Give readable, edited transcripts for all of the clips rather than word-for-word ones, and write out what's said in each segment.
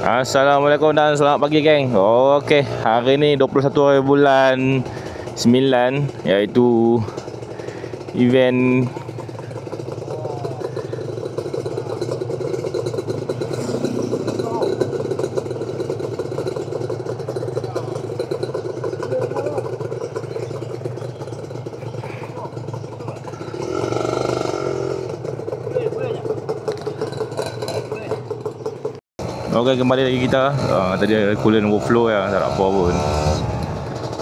Assalamualaikum dan selamat pagi geng. Okey, hari ni 21 hari bulan 9, iaitu event Okey, kembali lagi kita. Tadi ada coolant overflow ya, tak ada apa pun.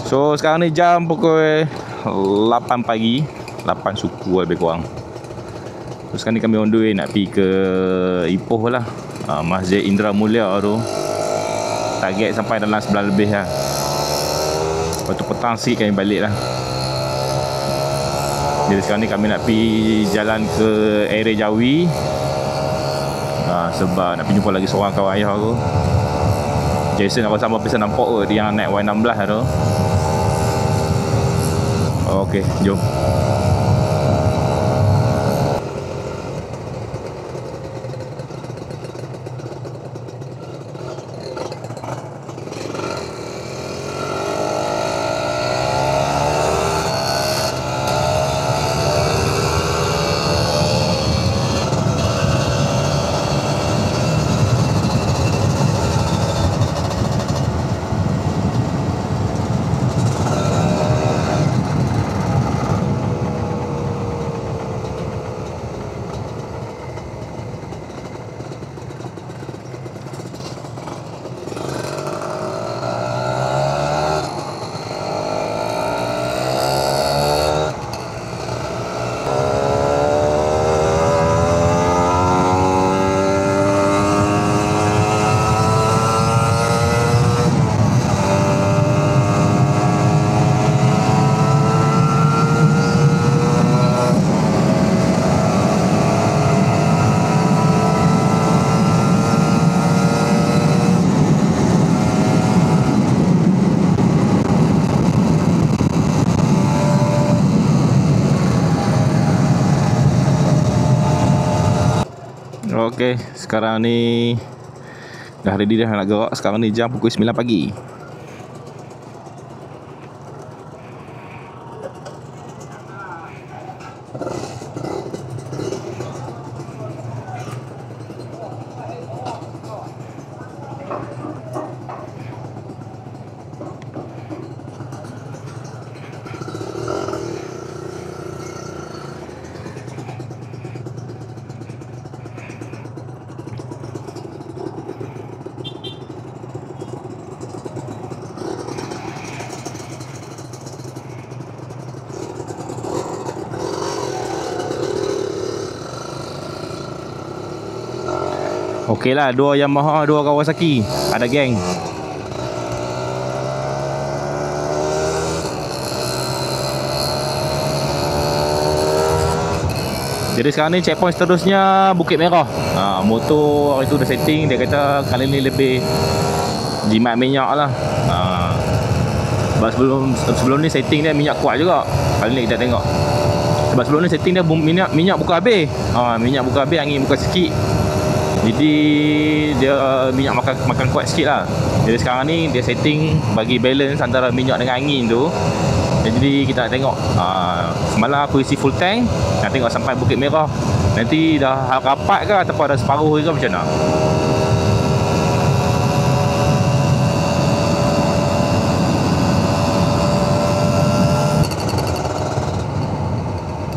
So sekarang ni jam pukul 8 pagi, 8 suku lebih kurang. So sekarang ni kami on the way nak pergi ke Ipoh lah, Masjid Indra Mulia tu. Target sampai dalam 9 lebih lah. Lepas tu petang sikit kami balik lah. Jadi sekarang ni kami nak pergi jalan ke area Jawi, sebab nak pergi jumpa lagi seorang kawan ayah aku, Jason. Aku sama bisa nampak dia yang naik Y16 tu. Okey, jom. Okey, sekarang ni dah ready dah nak gerak. Sekarang ni jam pukul 9 pagi. Okey lah, 2 Yamaha, 2 Kawasaki. Ada geng. Jadi sekarang ni checkpoint seterusnya Bukit Merah. Motor hari tu dah setting. Dia kata kali ni lebih jimat minyak lah. Sebab sebelum ni setting dia minyak kuat juga. Kali ni kita tengok. Sebab sebelum ni setting dia minyak buka habis. Minyak buka habis, angin buka sikit. Jadi dia minyak makan kuat sikit lah. Jadi sekarang ni dia setting bagi balance antara minyak dengan angin tu. Jadi kita nak tengok, semalam aku isi full tank, nak tengok sampai Bukit Merah. Nanti dah rapat ke ataupun ada separuh ke macam mana.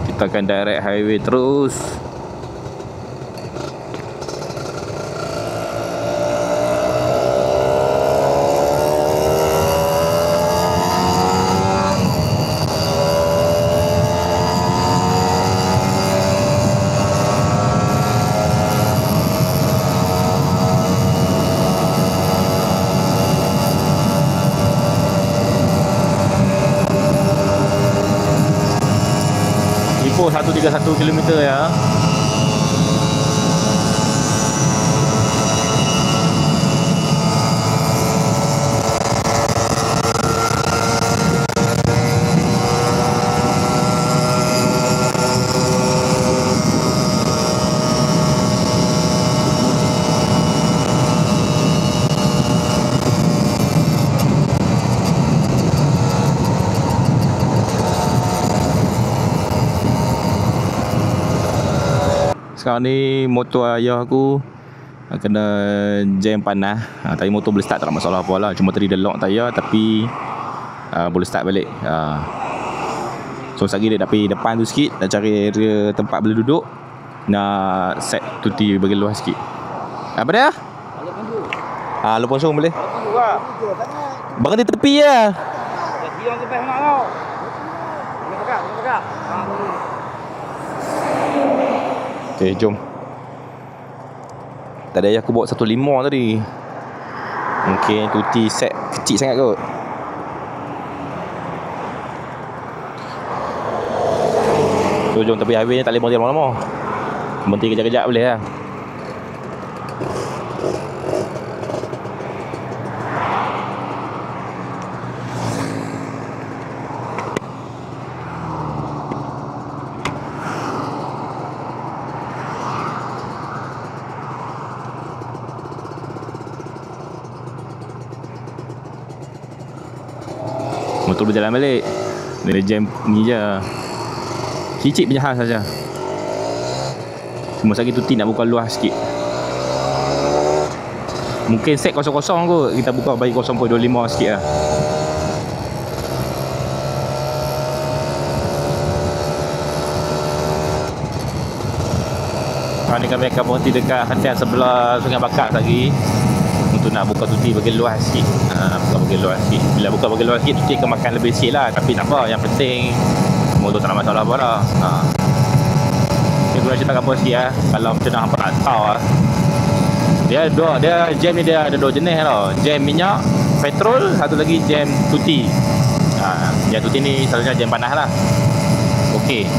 Kita akan direct highway terus. Ipoh 131 km ya. Sekarang ni motor ayah aku kena jam panas. Tadi motor boleh start, tak ada masalah apa lah. Cuma tadi dia lock tayar, tapi boleh start balik. So sekejap dia nak pergi depan tu sikit, nak cari area tempat boleh duduk, nak set tuti bagi luas sikit. Apa dia? Lu ponsong boleh? Berhenti tepi lah. Dia ke best nak tau. Dia pegang. Okay, jom. Tadi ayah aku bawa 1.5 tadi. Mungkin tuti set kecil sangat kot. So jom, tepi highway ni tak boleh berhenti lama-lama. Berhenti kejap-kejap boleh lah. Motor berjalan balik. Dia jam ni je. Cicik punya hal saja. Cuma sekali tuti nak buka luas sikit. Mungkin set kosong-kosong kot. Kita buka bagi 0.25 sikit lah. Ni kami akan berhenti dekat hentian sebelah Sungai Bakar lagi untuk nak buka tuti bagi luas sikit. Buka bagi luas sikit. Bila buka bagi luas sikit, tuti akan makan lebih sikit lah. Tapi tak apa, yang penting motor tak ada masalah apa dah. Ni guna cerita apa sikit lah. Kalau macam nak hampa nak tahu lah, dia jam ni dia ada dua jenis tau. Jam minyak petrol, satu lagi jam tuti. Jam tuti ni selalunya jam panas lah. Okey.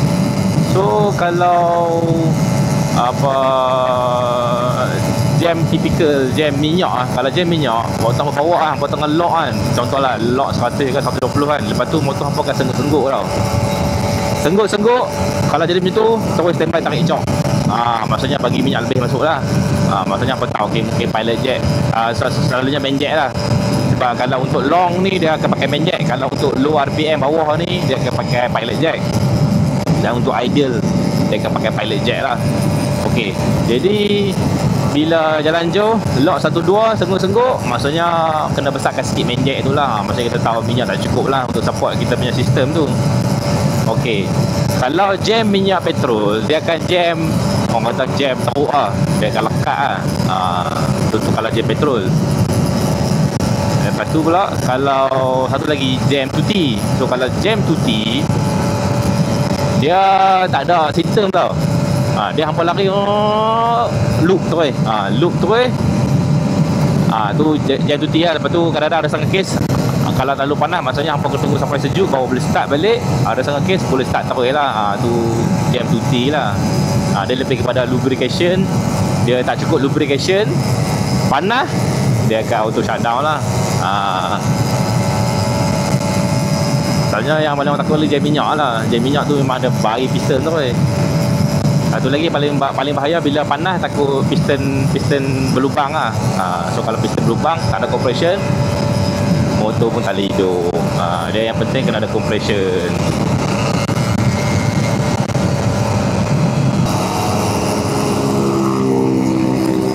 So kalau jam tipikal jam minyak lah. Kalau jam minyak, motor hampa bawa lah, hampa tengah lock kan. Contohlah lock 100 ke 120 kan. Lepas tu motor hampa akan sengguk-sengguk tau. Sengguk-sengguk, kalau jadi macam tu, terus standby tarik cok. Maksudnya bagi minyak lebih masuk lah. Maksudnya apa tahu, mungkin pilot jet. Selalunya main jet lah. Sebab kalau untuk long ni dia akan pakai main jet. Kalau untuk low RPM bawah ni dia akan pakai pilot jet. Dan untuk ideal dia akan pakai pilot jet lah. Okey, jadi bila jalan jauh, lock 1-2, sengguk-sengguk, maksudnya kena besarkan sikit main jet tu lah. Maksudnya kita tahu minyak tak cukup lah untuk support kita punya sistem tu. Okey, kalau jam minyak petrol, dia akan jam, orang kata jam teruk lah. Dia akan lekat lah. Itu kalau jam petrol. Lepas tu pula, kalau satu lagi jam tuti. So kalau jam tuti, dia tak ada sistem tau. Dia hampa lari loop terus. Loop terus. Tu jam tuti lah. Lepas tu kadang-kadang ada sangat kes. Kalau terlalu panas, maksudnya hampa kena tunggu sampai sejuk baru boleh start balik. Ada sangat kes boleh start terus lah. Tu jam tuti lah. Dia lebih kepada lubrication. Dia tak cukup lubrication, panas, dia akan auto shutdown lah. Soalnya yang paling takut lagi jam minyak lah. Jam minyak tu memang ada bari piston terus. Satu lagi paling bahaya bila panas, takut piston berlubang lah. So kalau piston berlubang, tak ada compression, motor pun tak boleh hidup. Dia yang penting kena ada compression.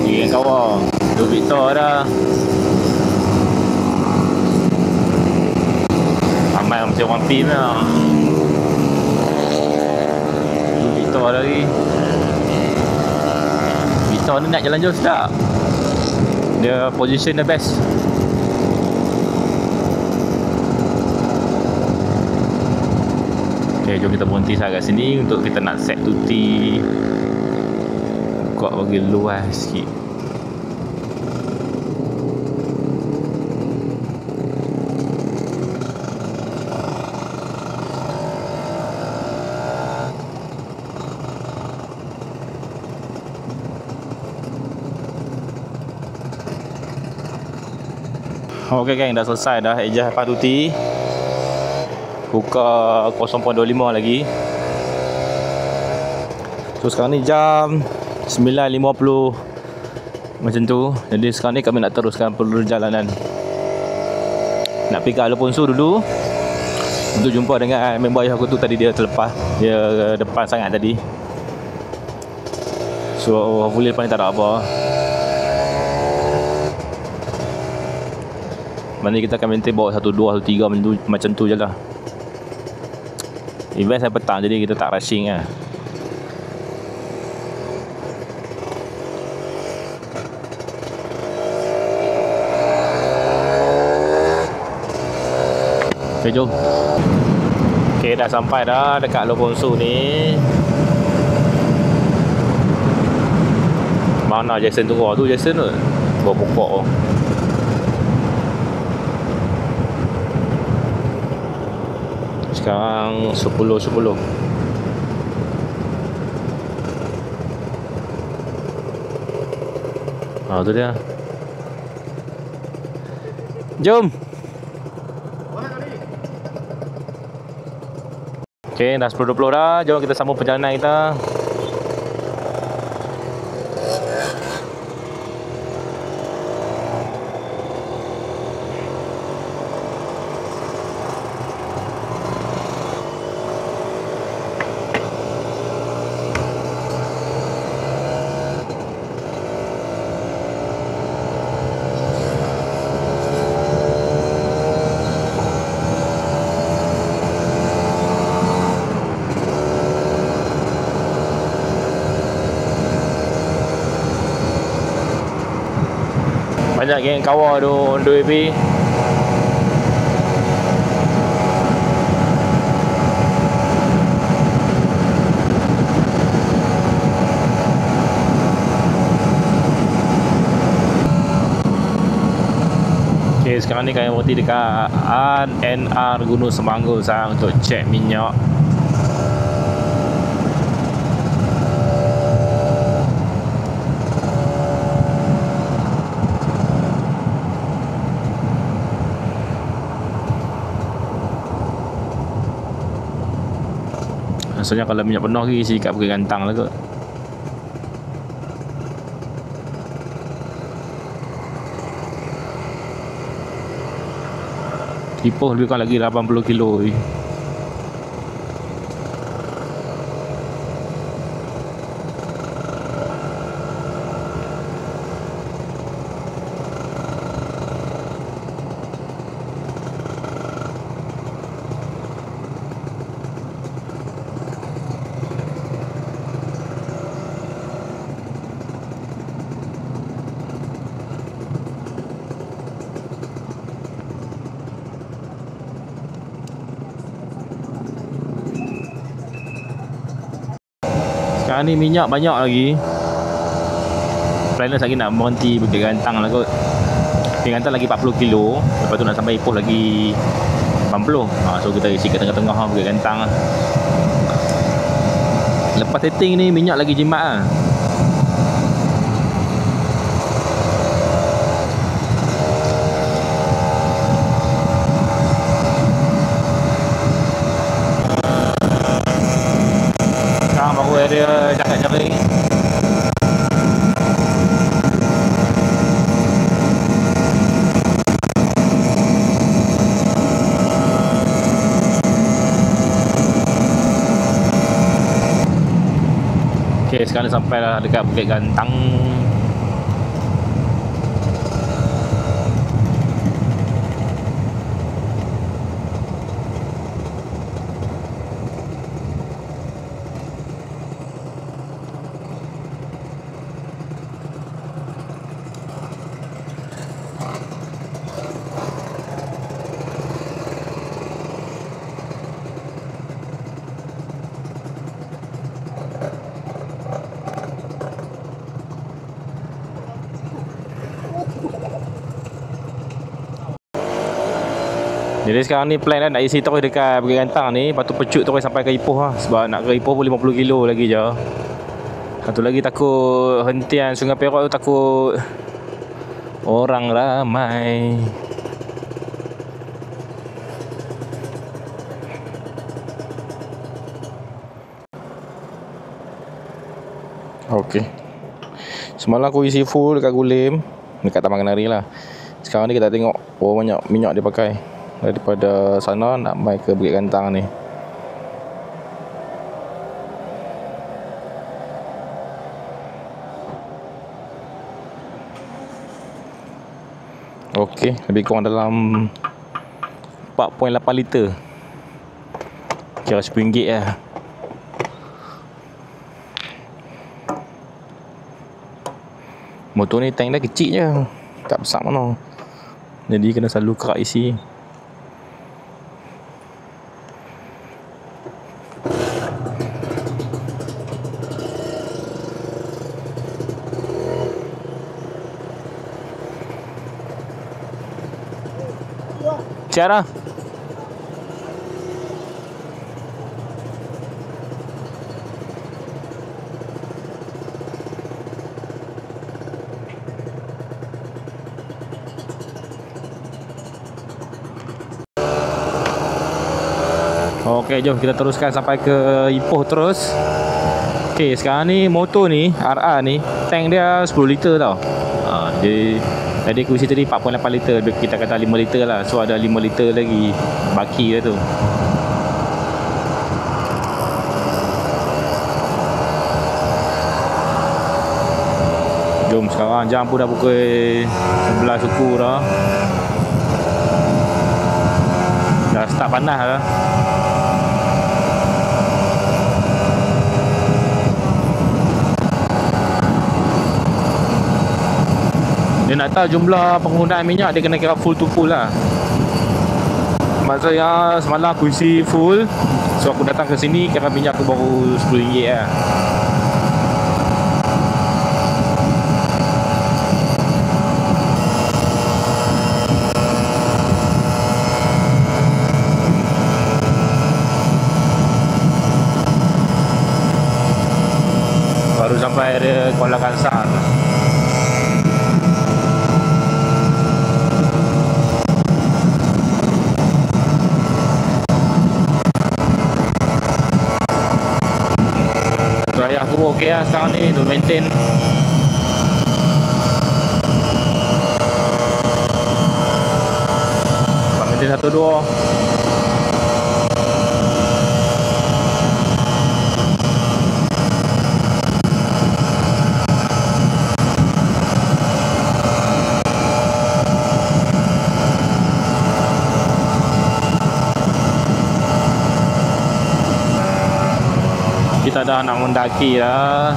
Ni kawan, tu Victor dah. Ramai macam orang pin lah. Tu Victor lagi. Victor ni nak jalan jauh sedap. Dia position the best. Okay, jom kita berhenti kat sini untuk kita nak set tuti. Buka bagi luas sikit. Okey geng, dah selesai dah ejah tuti. Buka 0.25 lagi. So sekarang ni jam 9.50 macam tu. Jadi sekarang ni kami nak teruskan perjalanan. Nak pergi ke Alfonso dulu untuk jumpa dengan member ayah aku tu. Tadi dia terlepas, dia depan sangat tadi. So hopefully depan ni tak ada apa. Mana kita akan maintain bawa 1, 2, 1, 3 macam tu je lah. Event saya petang jadi kita tak rushing lah. Okay, jom. Okay, dah sampai dah dekat Lo Bonsu ni. Mana Jason tu? Tu Jason tu. Bawa pokok tu. Sekarang 10.10. Tu dia. Jom. Okay, dah 10.20 dah. Jom kita sambung perjalanan kita. Banyak geng kawal tu on the way. Okay, sekarang ni kami berhenti dekat ANR Gunung Semanggur sekarang untuk cek minyak. Rasanya kalau minyak penuh lagi isi kat Bukit Gantang lah kot. Ipoh lebih kurang lagi 80 kilo ni. Sekarang ni minyak banyak lagi. Planner lagi nak berhenti Bukit Gantang lah kot. Bukit Gantang lagi 40 kilo. Lepas tu nak sampai Ipoh lagi 80. So kita isi kat tengah-tengah Bukit Gantang lah. Lepas setting ni minyak lagi jimat lah. Dia jaga-jaga. Okay, sekarang sampai dah dekat Bukit Gantang. Jadi sekarang ni plan kan nak isi terus dekat Bukit Gantang ni. Lepas tu pecut terus sampai ke Ipoh lah. Sebab nak ke Ipoh pun 50 kilo lagi je. Satu lagi takut hentian Sungai Perak tu, takut orang ramai. Okey. Semalam aku isi full dekat Gulim, dekat Taman Kenari lah. Sekarang ni kita tengok berapa banyak minyak dia pakai. Daripada sana nak mai ke Bukit Gantang ni. Okey, lebih kurang dalam 4.8 liter. Kira RM10 lah. Motor ni tank dia kecil je, tak besar mana. Jadi kena selalu kerak isi. Cara okey, jom kita teruskan sampai ke Ipoh terus. Okey, sekarang ni motor ni RR ni tank dia 10 liter tau. Jadi tadi aku isi tadi 4.8 liter, kita kata 5 liter lah. So ada 5 liter lagi baki dia tu. Jom sekarang jam pun dah pukul 11 suku dah. Dah start panas dah. Dia nak tahu jumlah penggunaan minyak, dia kena kira full to full lah. Maksudnya semalam aku isi full, so aku datang ke sini kira minyak aku baru RM10 lah. Baru sampai ada Kuala Kangsar. Raya aku okey lah sekarang ni, tu maintain. Maintain 1-2. Kita dah nak mendaki lah.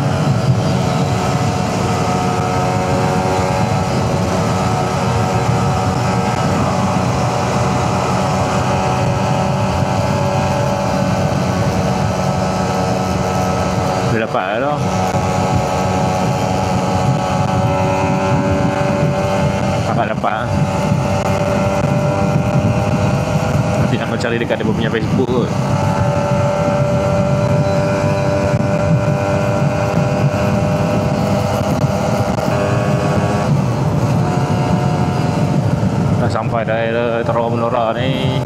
Dah dapat lah. Dapat lah. Nanti nak cari dekat dia punya Facebook kot. Sampai daerah Terowongan Menora ni.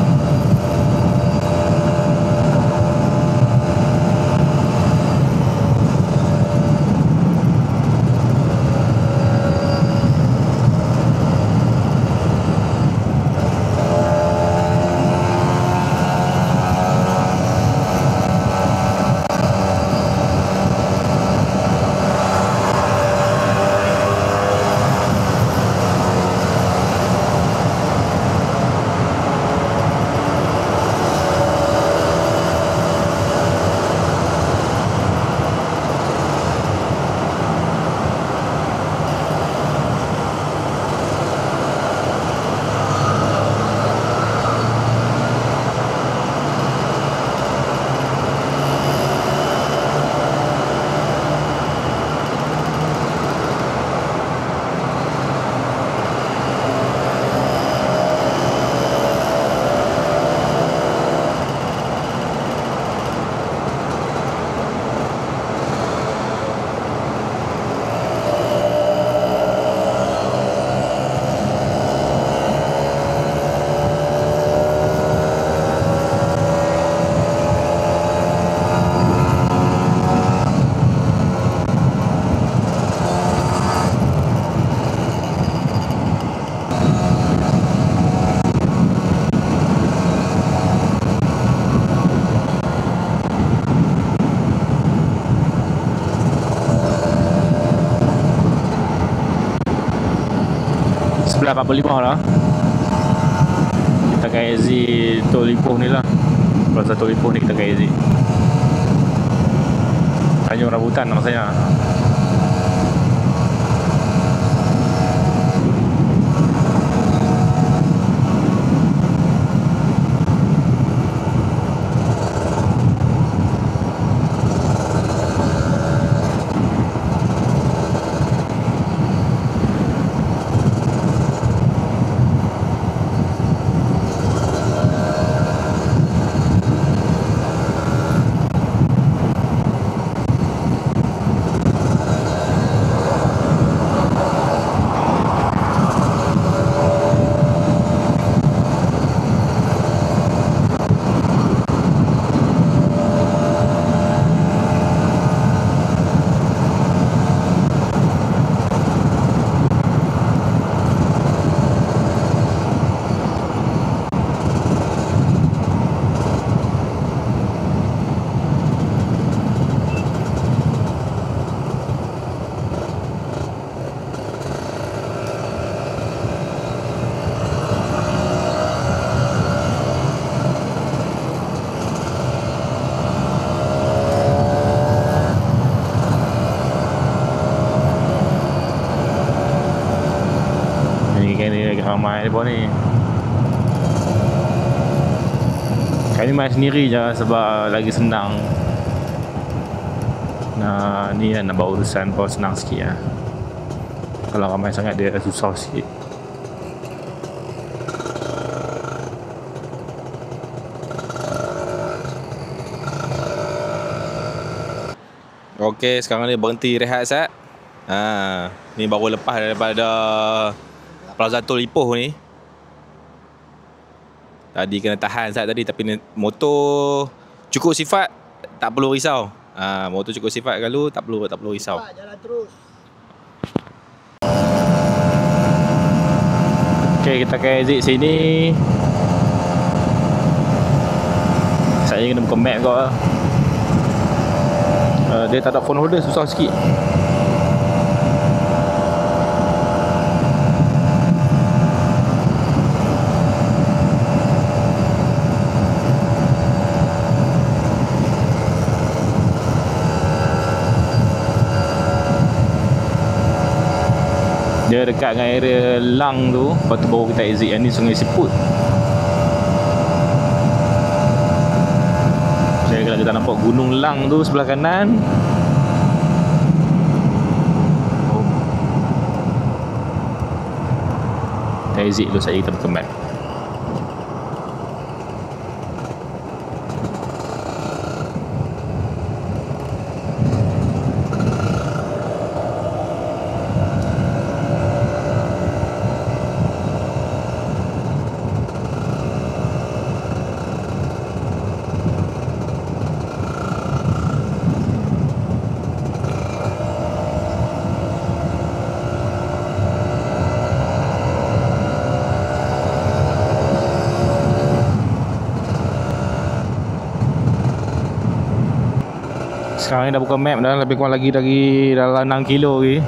11.45 lah. Kita kat exit Tol Ipoh ni lah. Plaza Tol Ipoh ni kita kat exit Tanjung Rambutan maksudnya. Ramai depa ni. Kami main sendiri je sebab lagi senang. Nah, ni nak bawa urusan pun senang sikit lah. Kalau ramai sangat dia susah sikit. Okey, sekarang ni berhenti rehat Sat. Ni baru lepas daripada Plaza Tol Ipoh ni. Tadi kena tahan Sat tadi, tapi motor cukup sifat, tak perlu risau. Motor cukup sifat kalau tak perlu risau. Jalan terus. Okey, kita akan exit sini. Saya kena buka map kau lah. Dia tak ada phone holder, susah sikit. Dia dekat dengan area Lang tu. Lepas tu baru kita exit. Yang ni Sungai Siput. Jadi kalau kita nampak Gunung Lang tu sebelah kanan. Kita exit dulu saja, kita buka map. Sekarang ni dah buka map dah, lebih kurang lagi dari dalam 6 kilo lagi.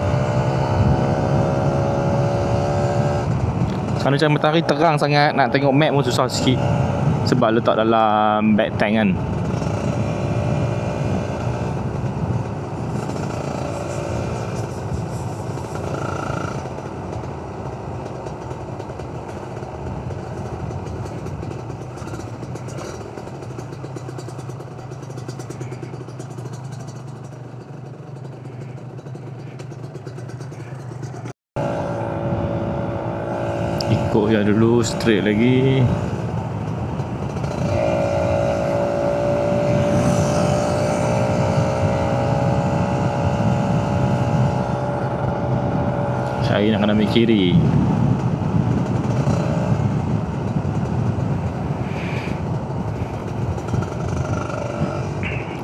Sekarang macam matahari terang sangat, nak tengok map pun susah sikit sebab letak dalam bag tank kan. Ikut je dulu, straight lagi. Saya nak kena ambil kiri.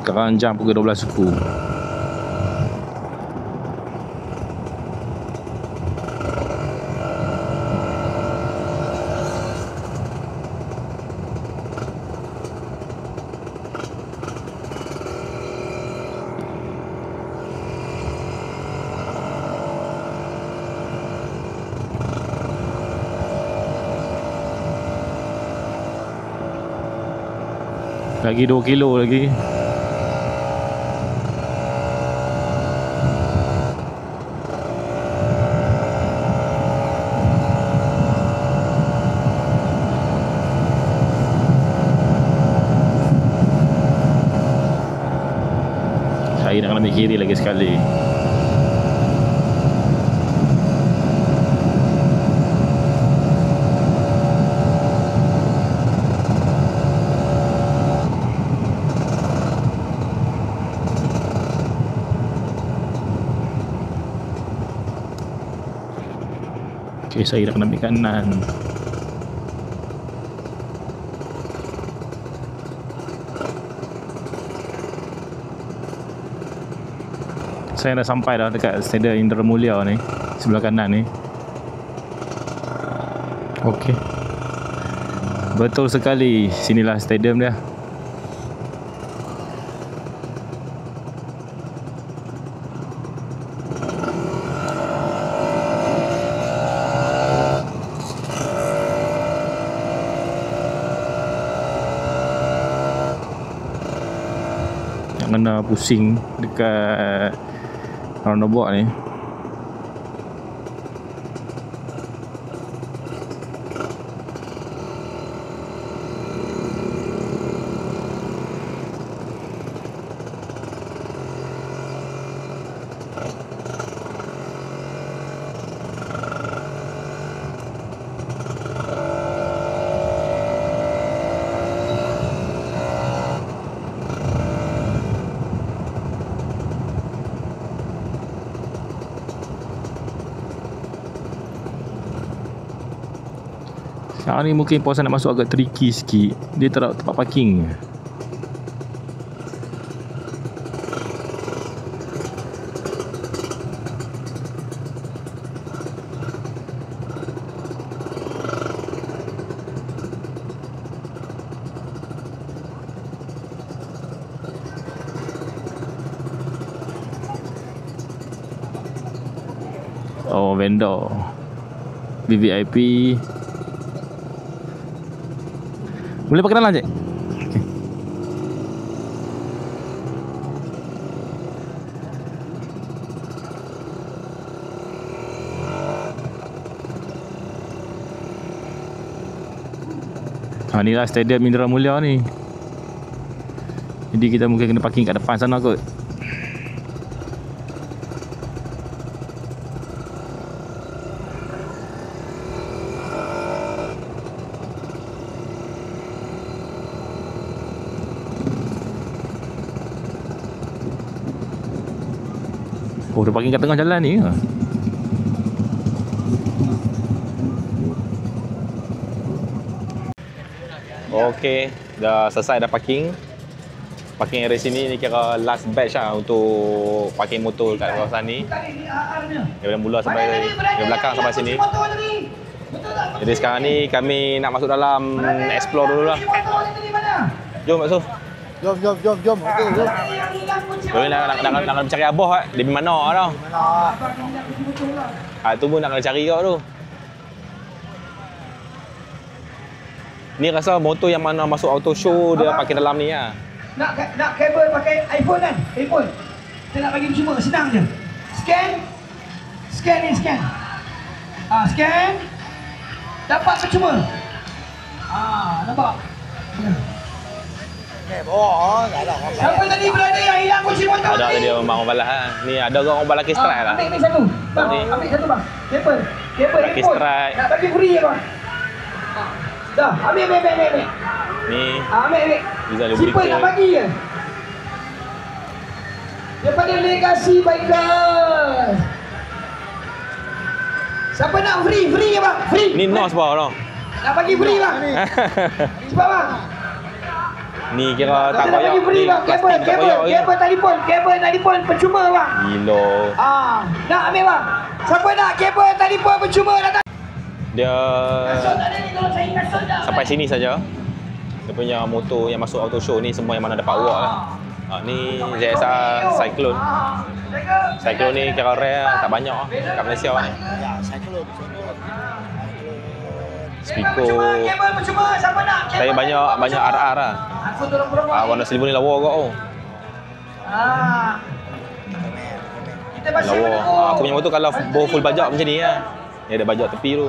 Sekarang jam pukul 12 suku. Lagi 2 kilo lagi. Saya nak ambil kiri lagi sekali. Okay, saya nak ambil kanan. Saya dah sampai dah dekat Stadium Indra Mulia ni, sebelah kanan ni. Okey. Betul sekali, sinilah stadium dia. Jangan kena pusing dekat roundabout ni. Sekarang ni mungkin kawasan nak masuk agak tricky sikit. Dia tak ada tempat parking. Oh, vendor VVIP. Boleh perkenalan, Cik? Okay. Ni lah Stadium Indra Mulia ni. Jadi kita mungkin kena parking kat depan sana kot. Oh, dia parking kat tengah jalan ni ke? Okey, dah selesai dah parking. Parking area sini ni kira last batch lah untuk parking motor kat kawasan ni. Daripada mula sampai dari belakang sampai sini. Jadi sekarang ni kami nak masuk dalam explore dulu lah. Jom masuk. Jom. Okey, jom. Boleh nak cari abah dia di mana dah. Tu pun nak kena cari kau tu. Ni rasa motor yang mana masuk auto show dia pakai dalam ni lah. Nak kabel pakai iPhone kan? iPhone. Kita nak bagi cuma senang je. Scan. Scan. Dapat percuma. Nampak? Siapa tadi berada yang hilang kunci motor Ada tadi orang balas lah. Ni ada orang balas kes strike lah. Ambil satu. Bang, ambil satu bang. Kabel Kes strike. Nak bagi free je bang. Dah, ambil. Ni Ambil. Bisa ada Simple nak bagi je. Daripada Legasi Bikers. Siapa nak free je bang. Free. Ni nos bawah tau. Nak bagi free bang. Cepat bang. Ni kira tak Nak koyak. bagi free bang. Kabel telefon percuma bang. Gila. Nak ambil bang. Siapa nak kabel telefon percuma datang. Dia Kasut tak ada ni, tolong cari kasut dah. sampai sini saja. Dia punya motor yang masuk auto show ni semua yang mana dapat awak lah. Ni ZSR Cyclone. Cyclone ni kira rare lah, tak banyak lah kat Malaysia ni. Ya, Cyclone. Speaker Kabel percuma. Siapa nak? saya banyak RR lah. Aku tolong promosi. Warna silver ni lawa kot. Kita masih Lawa. menunggu. Aku punya motor kalau bawa full bajak macam ni lah. Ni ada bajak tepi tu.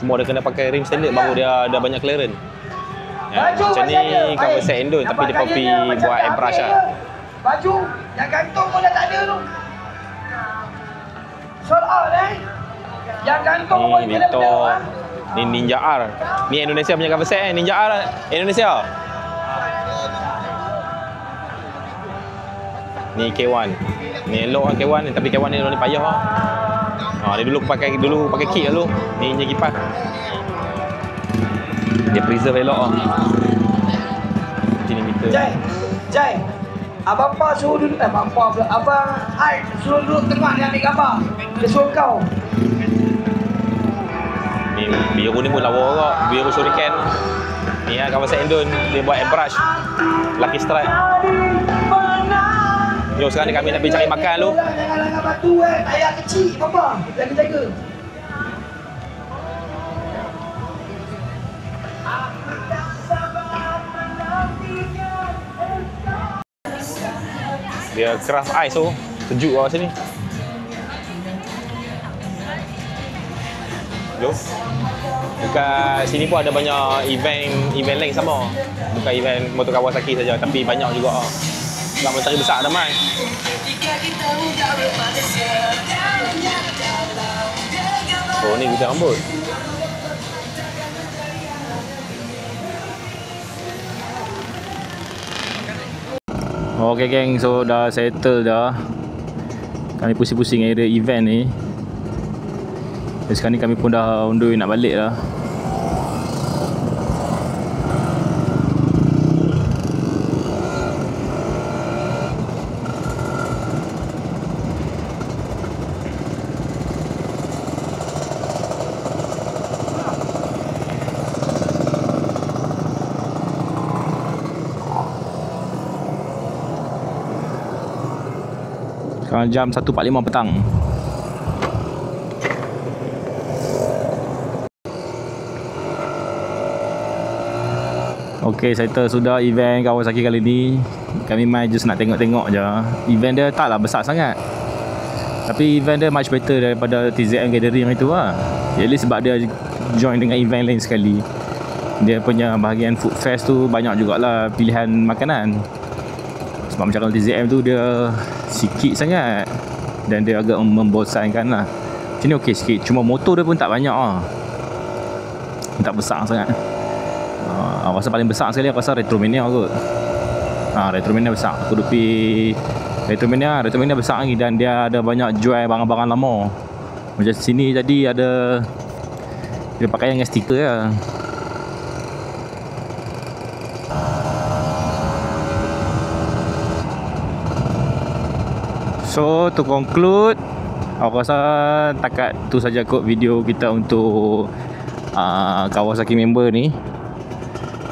Cuma dia kena pakai rim standard baru dia ada banyak clearance. Ya, Baju macam ni masih ada. cover Baik. set Endon tapi dia Nampak copy gayanya macam buat tak airbrush ambil lah. je. Baju yang gantung pun dah tak ada tu. Sold out Yang gantung pun Ni kena Victor. benar. Ni Ninja R. Ni Indonesia punya cover set Ninja R Indonesia. Ni K1. Ni elok lah K1 tapi K1 ni orang ni payah lah. Dia dulu pakai kit dulu. Ni enjin kipas. Dia preserve elok lah. Sini meter. Jai. Abang Pa suruh duduk. Abang Pa pula. Abang Ai suruh duduk tengah dia ambil gambar. Dia suruh kau. Ni biru ni pun lawa kot. Biru Shuriken. Ni lah kawasan Endon. Dia buat airbrush. Lucky Strike. Jom sekarang ni kami nak pergi cari makan dulu. Jangan langgar batu ayah kecil Papa. Jaga-jaga. Dia craft ice tu. Sejuk lah sini. Jom. Dekat sini pun ada banyak event lain sama. Bukan event motor Kawasaki saja tapi banyak juga ah. Sebab matahari besar dah mai. Oh ni gunting rambut. Okay geng, so dah settle dah. Kami pusing-pusing area event ni. Dan sekarang ni kami pun dah on the way nak balik dah. Sekarang jam 1.45 petang. Okay, settle sudah event Kawasaki kali ni. Kami main just nak tengok-tengok je. Event dia taklah besar sangat. Tapi event dia much better daripada TZM Gathering itu lah. At least sebab dia join dengan event lain sekali. Dia punya bahagian food fest tu banyak jugalah pilihan makanan. Sebab macam kalau TZM tu dia sikit sangat dan dia agak membosankan lah. Macam ni okey sikit. Cuma motor dia pun tak banyak lah. Tak besar sangat. Aku rasa paling besar sekali aku rasa Retromania kot. Retromania besar. Aku dupi Retromania besar lagi dan dia ada banyak jual barang-barang lama. Macam sini jadi ada dia pakai yang stiker lah. So to conclude, aku rasa takat tu saja kot video kita untuk Kawasaki member ni.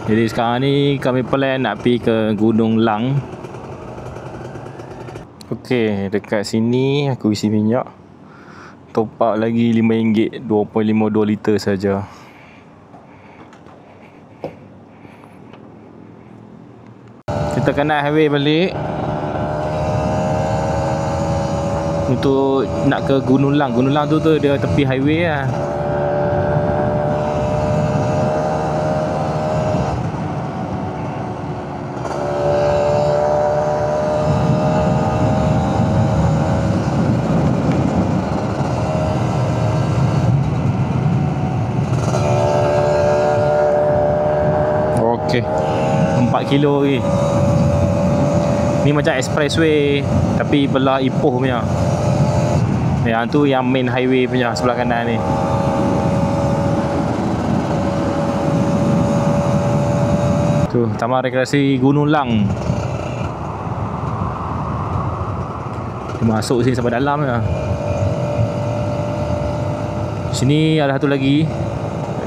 Jadi sekarang ni kami plan nak pergi ke Gunung Lang. Okey, dekat sini aku isi minyak. Top up lagi RM5, 2.52 liter saja. Kita kena highway balik untuk nak ke Gunung Lang. Gunung Lang tu dia tepi highway lah. Okey, 4 kilo lagi. Ni macam expressway tapi belah Ipoh punya. Yang tu yang main highway punya sebelah kanan ni. Tu Taman Rekreasi Gunung Lang. Dia masuk sini sampai dalam je. Sini ada satu lagi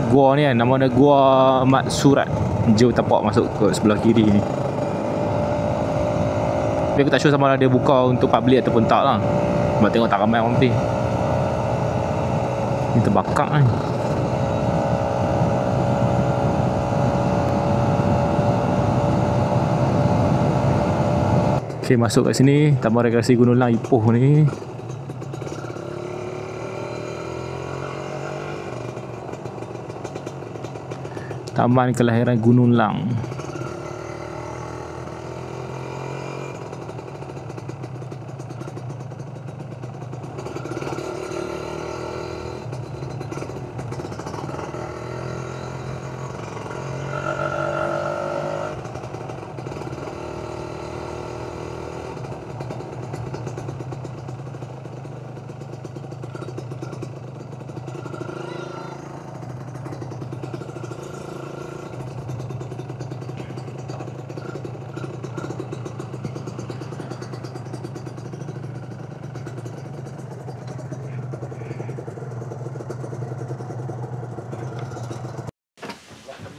gua ni kan, nama dia Gua Mat Surat. Jom tapak masuk ke sebelah kiri ni. Tapi aku tak sure sama ada dia buka untuk public ataupun tak lah. Sebab tengok tak ramai orang pergi. Ni terbakar kan. Okay, masuk kat sini Taman Rekreasi Gunung Lang Ipoh ni. Taman Kelahiran Gunung Lang.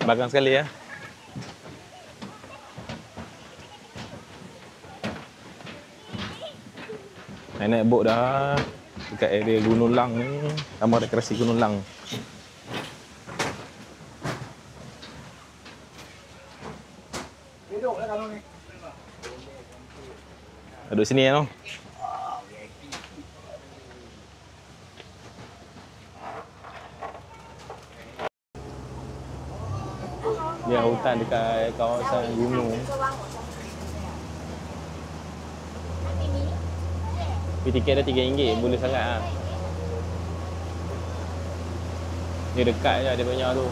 Belakang sekali ya. Naik bot dah dekat area Gunung Lang ni, Taman Rekreasi Gunung Lang. Duduklah kalau ni. Duduk sini ya, no. Dia hutan dekat kawasan gunung. Tapi tiket dia RM3, boleh sangat lah. Dia dekat je, dia banyak tu.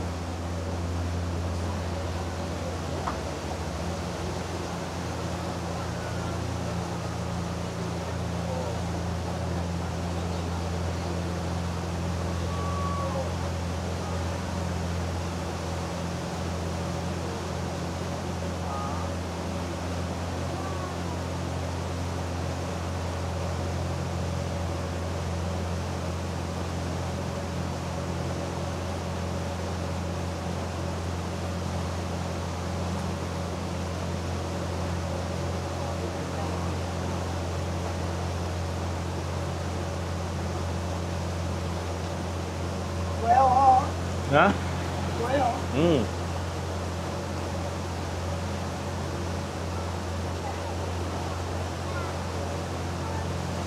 Ha?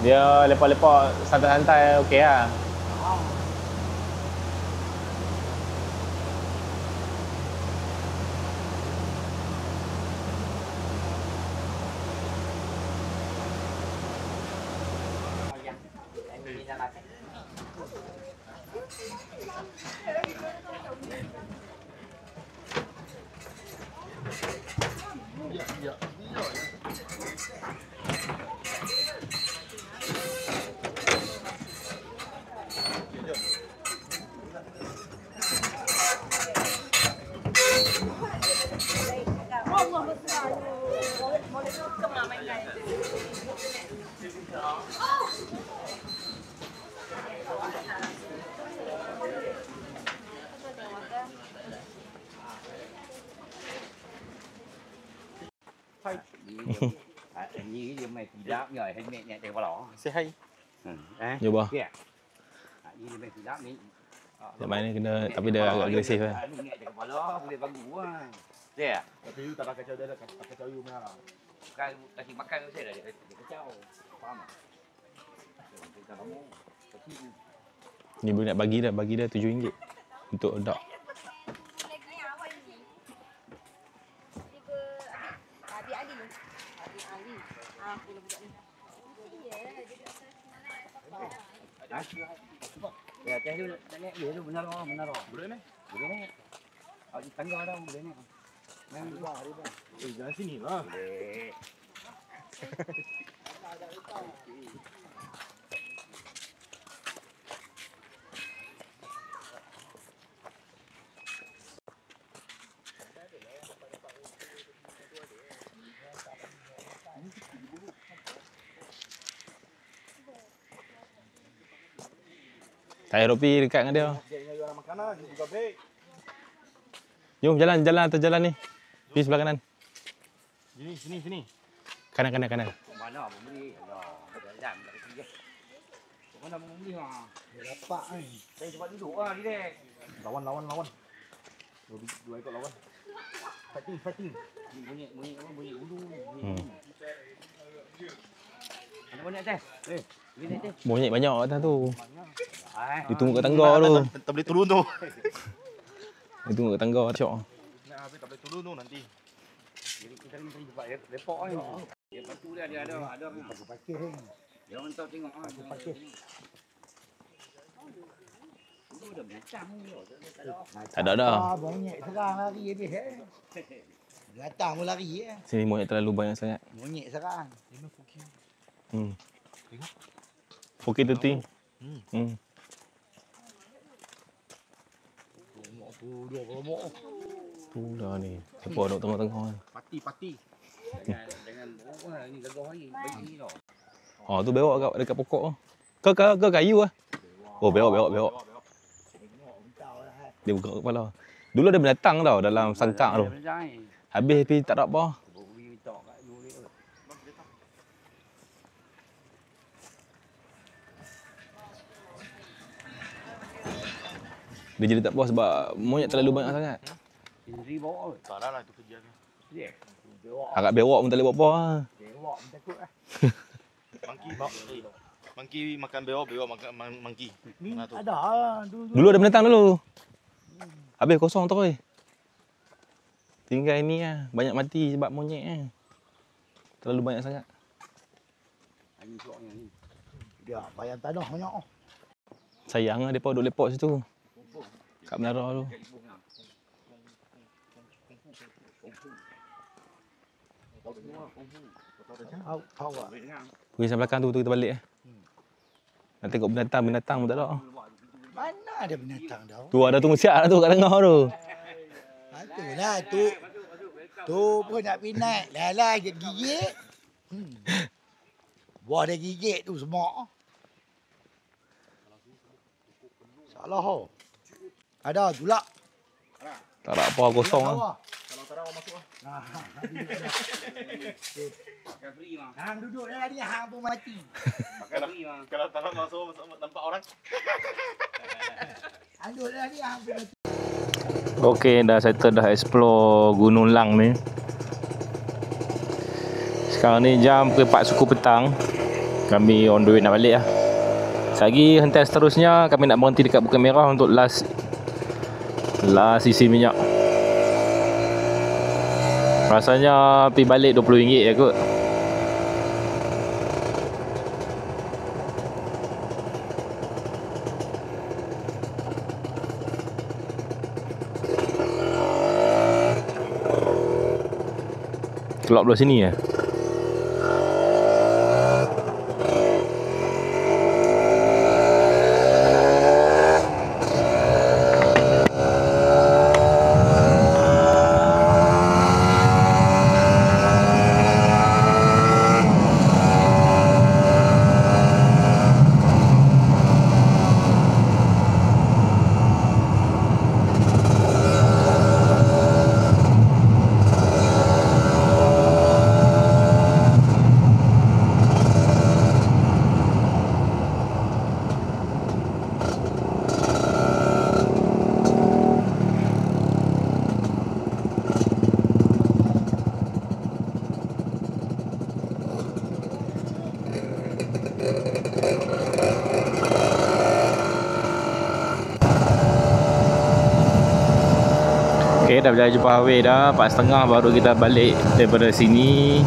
Dia lepak-lepak santai-santai okey lah. Như cái mày thì đáp rồi hay mẹ nhẹ vào lỏ. Say hi. Đấy. Vô bò. Kìa. Như mày thì đáp đi. Dia main ni kena, tapi dia agak agresif lah. Nhẹ vào lỏ, boleh bangun ah. Kìa. Tapi you tak pakai kacau dia dah, pakai kacau you punya lah. Kasih makan tu saya dah dia kacau. Faham tak? Kita kamu kecil. Ni boleh nak bagi dah RM7 untuk dog. Ya, teh tu nak dia tu benar. Boleh ni? Boleh ni. Di tangga dah boleh ni. Main dua hari dah. Jangan sini lah. Boleh. Saya Ropi dekat dengan dia. Dia ingat you orang makanan, you buka break. Jom jalan atas jalan ni. Pergi sebelah kanan. Sini. Kanan. Mana abang beli? Allah, jam dah pergi. Mana abang beli ah? Dapat ni. Saya cepat duduk ah, Didek. Lawan. Dua ikut lawan. Fighting. Bunyi apa? Bunyi ulu. Ada banyak teh. Ini teh. Monyet banyak kat atas tu. Dia tunggu kat Nak, tangga tu. tak boleh turun tu. Dia tunggu kat tangga syok. Nak habis tak boleh turun tu nanti. Jadi kita ni cepat repot ni. Dia patu dia ada orang. Pakis ni. Dia orang tahu tengok pakis. Tu dah binatang ni. Ada. Monyet serang lari habis Datang pun lari Sini monyet terlalu banyak sangat. Monyet serang. Okey tu. Dua kelompok. Tu dah ni. Siapa duduk tengah-tengah ni. Pati. Jangan berapa ni gagah ni. Baik ni tau. Oh tu bewok dekat pokok tu. Ke kayu ah. Oh bewok. Dia buka kepala. Dulu ada binatang tau dalam sangkak tu. Habis tapi tak ada apa. Dia jadi tak puas sebab monyet terlalu banyak sangat. Indri bawa. Tak ada lah itu kerja dia. Dia. Agak bewok pun tak boleh buat apa lah. Bewok pun takut Monkey makan bewok makan monkey. Mana tu? Ada dulu. Dulu ada binatang dulu. Habis kosong terus. Tinggal ini lah. Banyak mati sebab monyet lah. Terlalu banyak sangat. Ini suak ni. Dia bayang tanah banyak. Sayang lah mereka duduk lepak situ. Kat menara tu. Tahu tak? Pergi sampai belakang tu kita balik eh. Nak tengok binatang pun tak ada. Mana ada binatang dah? Tu ada tu siap lah tu kat tengah tu. Itulah tu. Tu pun nak pinat. Lah gigit. Buah dia gigit tu semua. Salah ho. Ada julak. Tak ada apa kosong lah. Kalau tak ada orang masuk lah. Pakai free mah. Hang duduk dah ni hang pun mati. Pakai free mah. Kalau tak ada masuk nampak orang. Hang duduk dah ni hang pun mati. Okey, dah explore Gunung Lang ni. Sekarang ni jam ke 4 suku petang. Kami on the way nak balik lah. Lagi hentai seterusnya kami nak berhenti dekat Bukit Merah untuk last isi minyak. Rasanya pergi balik RM20 je kot. Keluar belah sini ya. Okey, dah berjaya jumpa highway dah. 4.30 baru kita balik daripada sini.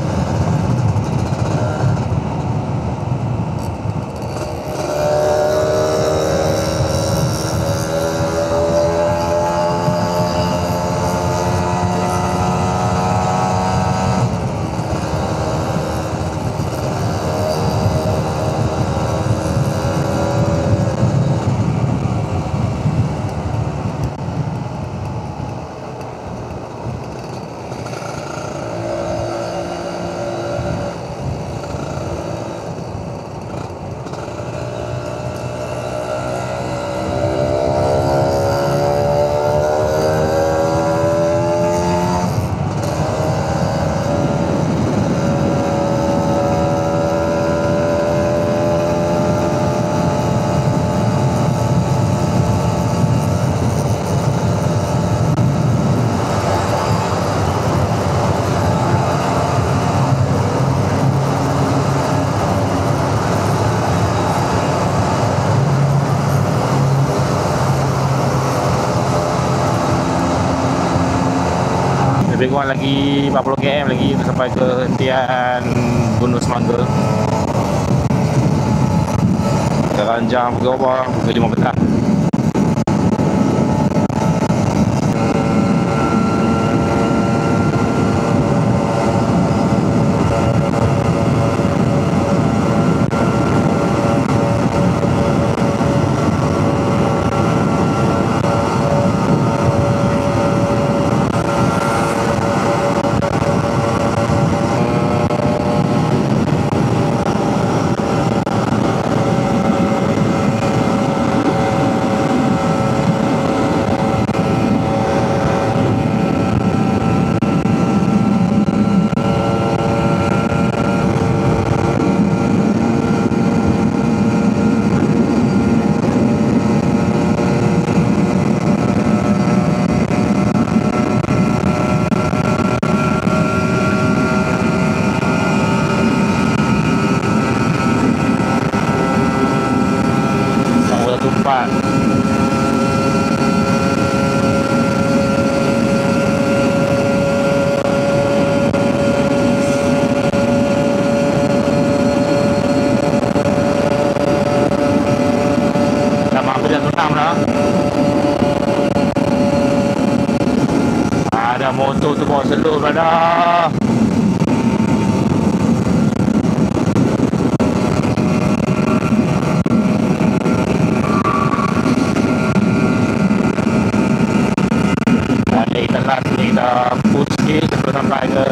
kurang lagi 40 km lagi sampai ke hentian Gunung Semangga. Sekarang jam pukul berapa? Pukul 5 petang. Ada motor tu bawa selur brother. Balik kita last ni kita push sikit sebelum sampai ke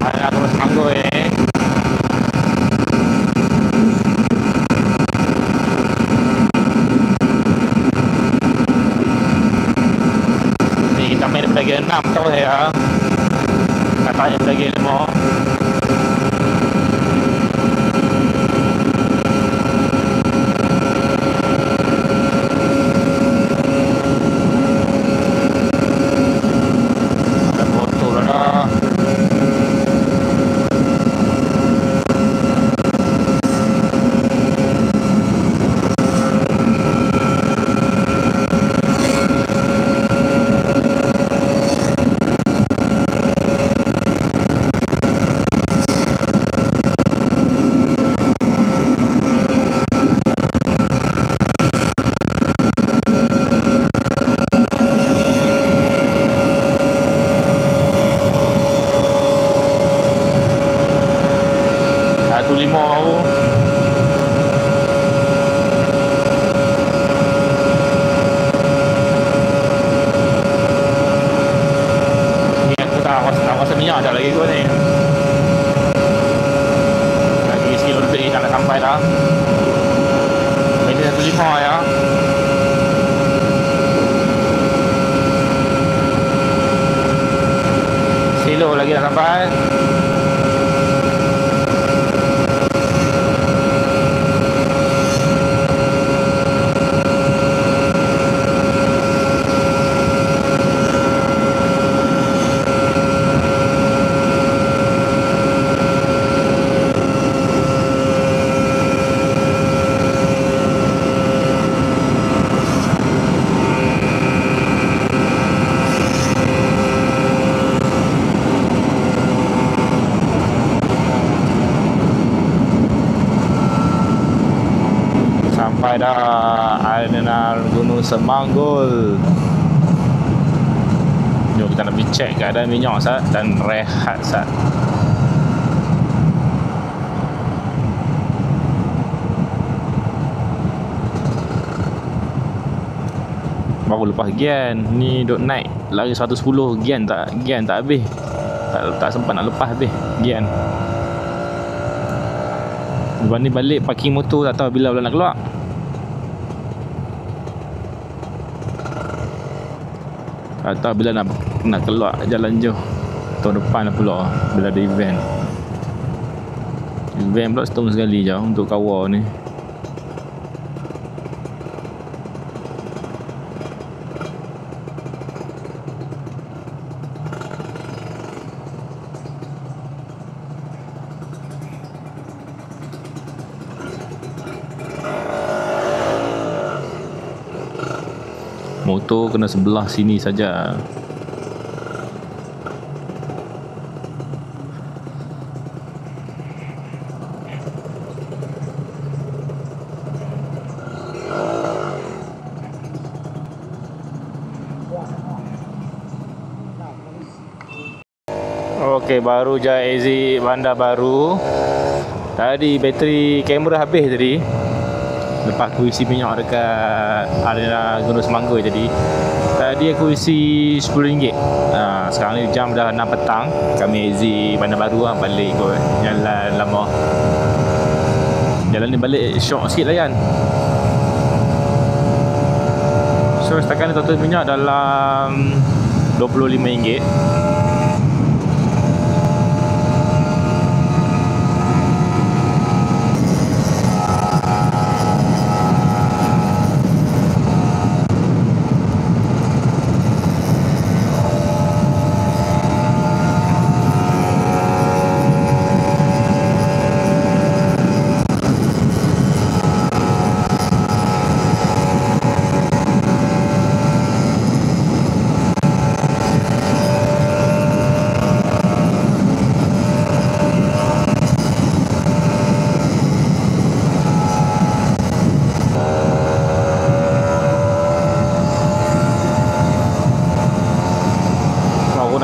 area Gunung Semangga ni. Kita main daripada 6 tahu saya. Katanya daripada 5. Ada motor dah. Minyak dah lagi kot ni. Lagi sekilo lebih dah nak sampai dah. Ini 1.5 ya. Sekilo lagi dah sampai. Sampai dah arena Gunung Semanggul. Jom kita nak pergi cek keadaan minyak sat dan rehat sat. Baru lepas gian ni duk naik lari 110 gian tak habis. Tak sempat nak lepas habis gian. Lepas ni balik parking motor tak tahu bila nak keluar. Tak tahu bila nak keluar jalan jauh. Tahun depan pula bila ada event. Event pula setahun sekali je untuk kawal ni. Motor kena sebelah sini saja. Okey, baru je exit bandar baru. Tadi bateri kamera habis tadi. Lepas aku isi minyak dekat arena Gunung Semangga tadi. Tadi aku isi RM10. Sekarang ni jam dah 6 petang. Kami exit bandar baru lah, balik kot jalan lama. Jalan ni balik syok sikit lah kan. So setakat ni total minyak dalam RM25.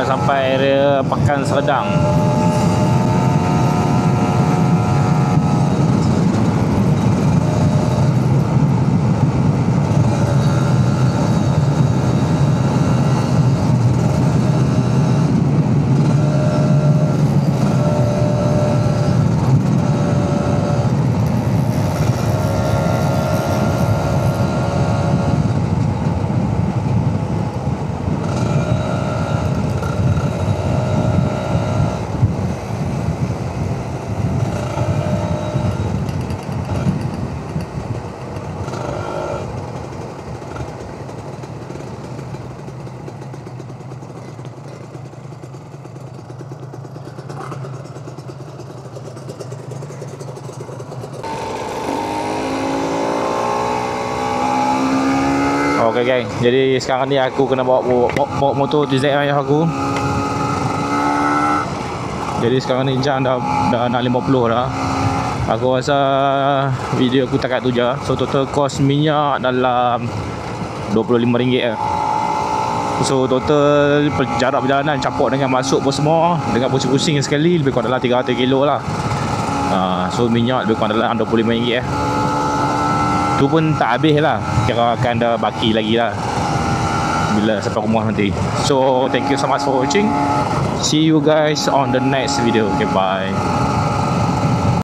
Sampai area Pakan Serdang. Okay gang, jadi sekarang ni aku kena bawa motor TZR ayah aku. Jadi sekarang ni jam dah nak 50 dah. Aku rasa video aku takat tu je. So total kos minyak dalam RM25 lah. So total jarak perjalanan campur dengan masuk pun semua, dengan pusing-pusing sekali lebih kurang dalam 300 kilo lah. So minyak lebih kurang dalam RM25 lah. Tu pun tak habis lah, kira akan ada baki lagi lah bila sampai rumah nanti. So thank you so much for watching. See you guys on the next video. Okay, bye.